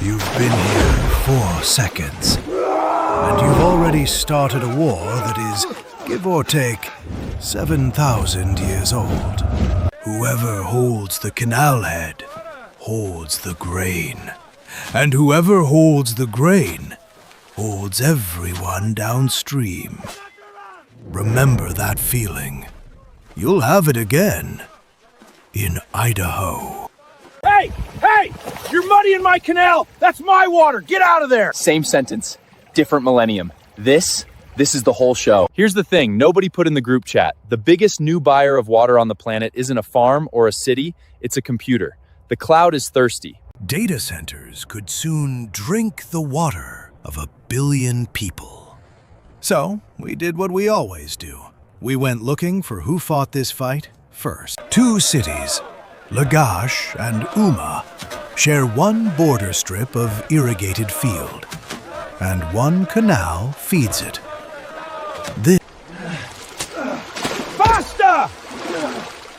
You've been here 4 seconds, and you've already started a war that is, give or take, 7,000 years old. Whoever holds the canal head holds the grain, and whoever holds the grain holds everyone downstream. Remember that feeling. You'll have it again in Idaho. Hey! Hey! You're muddying my canal! That's my water! Get out of there! Same sentence, different millennium. This is the whole show. Here's the thing, nobody put in the group chat. The biggest new buyer of water on the planet isn't a farm or a city, it's a computer. The cloud is thirsty. Data centers could soon drink the water of 1 billion people. So, we did what we always do. We went looking for who fought this fight first. 2 cities, Lagash and Umma, share one border strip of irrigated field, and one canal feeds it. Faster!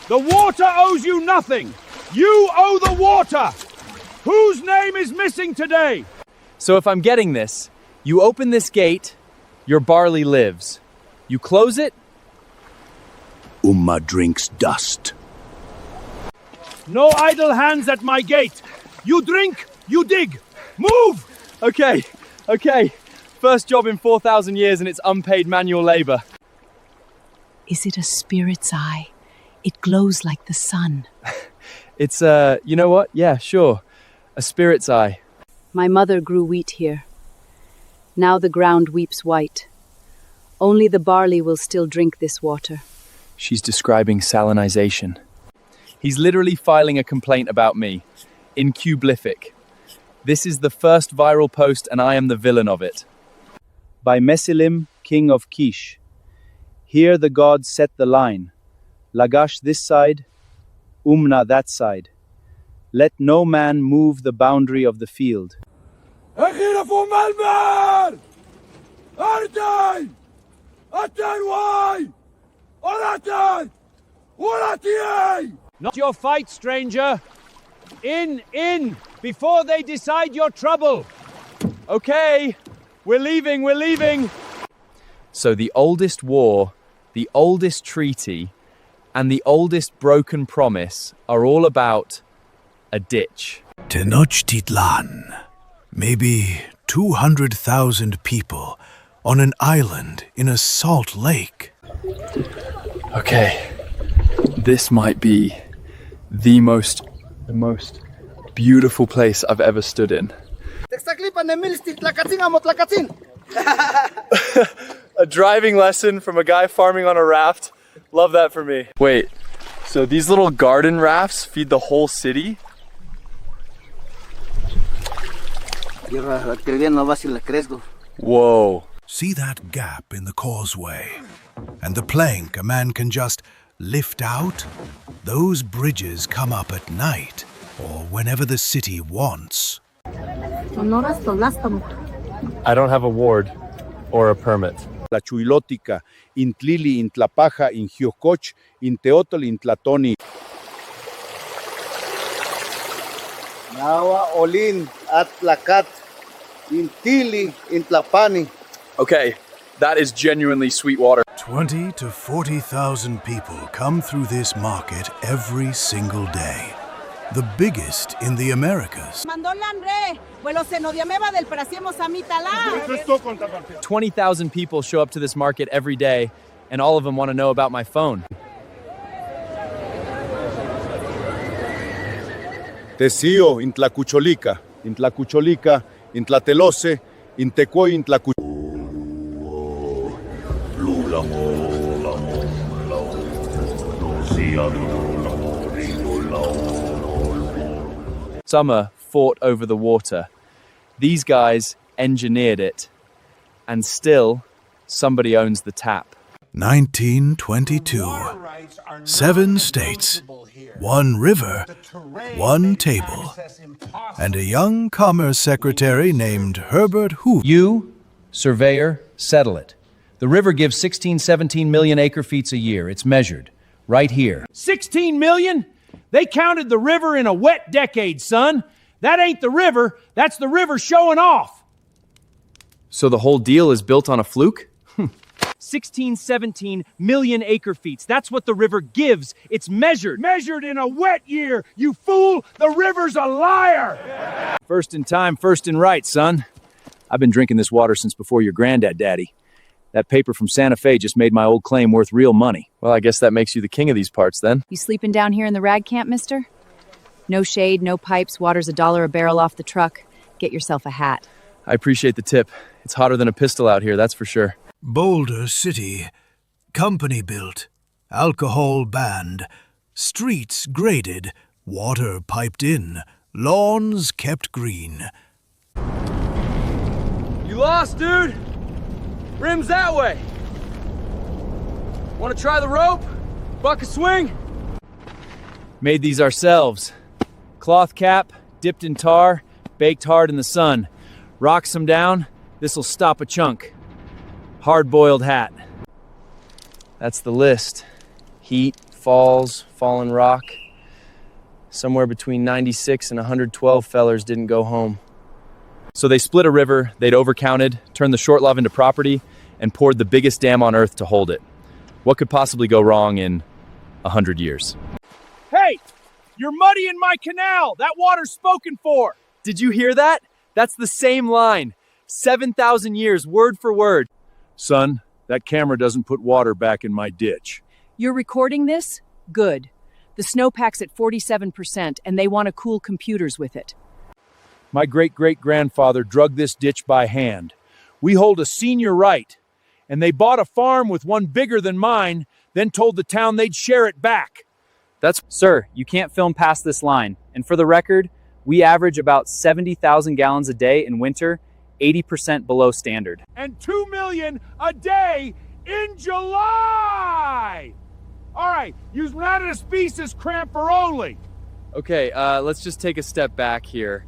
The water owes you nothing! You owe the water! Whose name is missing today? So if I'm getting this, you open this gate, your barley lives. You close it, Umma drinks dust. No idle hands at my gate! You drink, you dig! Move! Okay. First job in 4,000 years and it's unpaid manual labor. Is it a spirit's eye? It glows like the sun. It's, you know what? Yeah, sure. A spirit's eye. My mother grew wheat here. Now the ground weeps white. Only the barley will still drink this water. She's describing salinization. He's literally filing a complaint about me. In Cublific. This is the first viral post and I am the villain of it. By Mesilim, king of Kish. Here the gods set the line. Lagash this side, Umna that side. Let no man move the boundary of the field. Not your fight, stranger! In, before they decide your trouble! Okay, we're leaving. So the oldest war, the oldest treaty, and the oldest broken promise are all about a ditch. Tenochtitlan. Maybe 200,000 people on an island in a salt lake. Okay, this might be the most beautiful place I've ever stood in. A driving lesson from a guy farming on a raft. Love that for me. Wait, so these little garden rafts feed the whole city? Whoa. See that gap in the causeway? And the plank a man can just lift out? Those bridges come up at night, or whenever the city wants. I don't have a ward or a permit. La Chuilótica, Intlili, Intlapaja, Injiococh, Inteotl, Intlatoni. Nawa Olin, Atlacat, Intili, Intlapani. Okay, that is genuinely sweet water. 20 to 40,000 people come through this market every single day. The biggest in the Americas. 20,000 people show up to this market every day, and all of them want to know about my phone. Tesio, Intlacucholica, Intlatelose, Intecuoy, Intlacucholica. Summer fought over the water. These guys engineered it. And still, somebody owns the tap. 1922. 7 states, 1 river, 1 table, and a young commerce secretary named Herbert Hoover. You, surveyor, settle it. The river gives 17 million acre-feet a year. It's measured. Right here. 16 million? They counted the river in a wet decade, son. That ain't the river, that's the river showing off. So the whole deal is built on a fluke? 17 million acre-feet. That's what the river gives. It's measured. Measured in a wet year, you fool! The river's a liar! First in time, first in right, son. I've been drinking this water since before your granddad, Daddy. That paper from Santa Fe just made my old claim worth real money. Well, I guess that makes you the king of these parts, then. You sleeping down here in the rag camp, mister? No shade, no pipes, water's $1 a barrel off the truck. Get yourself a hat. I appreciate the tip. It's hotter than a pistol out here, that's for sure. Boulder City. Company built. Alcohol banned. Streets graded. Water piped in. Lawns kept green. You lost, dude! Rim's that way. Want to try the rope? Buck a swing? Made these ourselves. Cloth cap, dipped in tar, baked hard in the sun. Rock some down, this'll stop a chunk. Hard-boiled hat. That's the list. Heat, falls, fallen rock. Somewhere between 96 and 112 fellers didn't go home. So they split a river, they'd overcounted, turned the short love into property, and poured the biggest dam on earth to hold it. What could possibly go wrong in 100 years? Hey! You're muddying my canal! That water's spoken for! Did you hear that? That's the same line. 7,000 years, word for word. Son, that camera doesn't put water back in my ditch. You're recording this? Good. The snowpack's at 47%, and they want to cool computers with it. My great-great-grandfather drug this ditch by hand. We hold a senior right, and they bought a farm with one bigger than mine, then told the town they'd share it back. Sir, you can't film past this line. And for the record, we average about 70,000 gallons a day in winter, 80% below standard. And 2 million a day in July! All right, you's not a species cramper only. Okay, let's just take a step back here.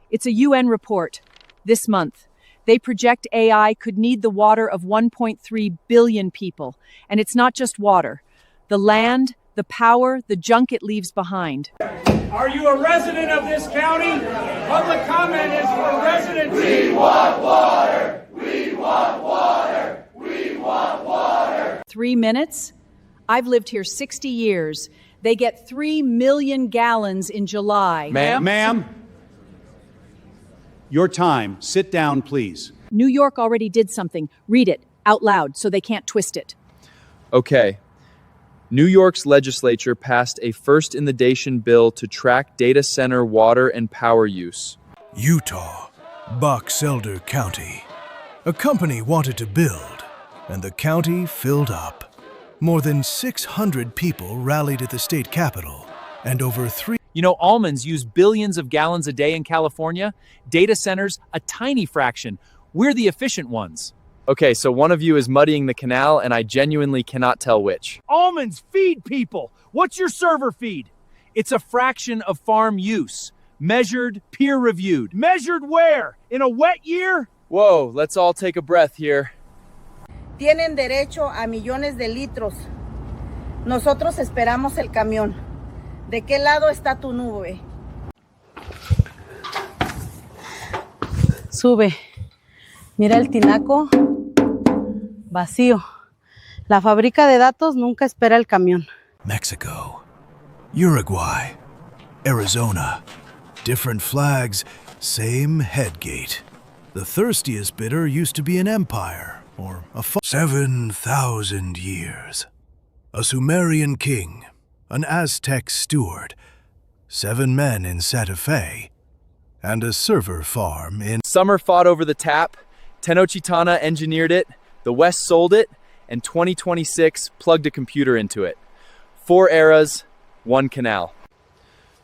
It's a UN report. This month, they project AI could need the water of 1.3 billion people. And it's not just water. The land, the power, the junk it leaves behind. Are you a resident of this county? Public comment is for residents. We want water! We want water! We want water! 3 minutes? I've lived here 60 years. They get 3 million gallons in July. Ma'am? Your time. Sit down, please. New York already did something. Read it out loud so they can't twist it. Okay. New York's legislature passed a first-in-the-nation bill to track data center water and power use. Utah. Box Elder County. A company wanted to build, and the county filled up. More than 600 people rallied at the state capitol, and over 3... You know, almonds use billions of gallons a day in California. Data centers, a tiny fraction. We're the efficient ones. Okay, so one of you is muddying the canal, and I genuinely cannot tell which. Almonds feed people. What's your server feed? It's a fraction of farm use. Measured, peer-reviewed. Measured where? In a wet year? Whoa, let's all take a breath here. Tienen derecho a millones de litros. Nosotros esperamos el camión. ¿De qué lado está tu nube? Sube. Mira el tinaco vacío. La fábrica de datos nunca espera el camión. Mexico. Uruguay. Arizona. Different flags, same headgate. The thirstiest bidder used to be an empire, or a 7,000 years. A Sumerian king, an Aztec steward, 7 men in Santa Fe, and a server farm in... Summer fought over the tap, Tenochtitlan engineered it, the West sold it, and 2026 plugged a computer into it. 4 eras, 1 canal.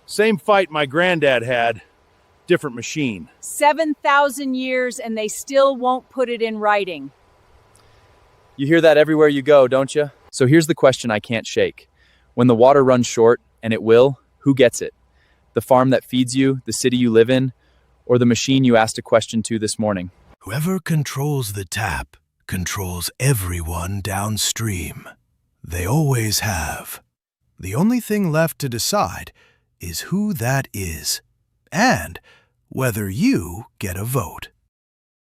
Same fight my granddad had, different machine. 7,000 years and they still won't put it in writing. You hear that everywhere you go, don't you? So here's the question I can't shake. When the water runs short, and it will, who gets it? The farm that feeds you, the city you live in, or the machine you asked a question to this morning? Whoever controls the tap controls everyone downstream. They always have. The only thing left to decide is who that is and whether you get a vote.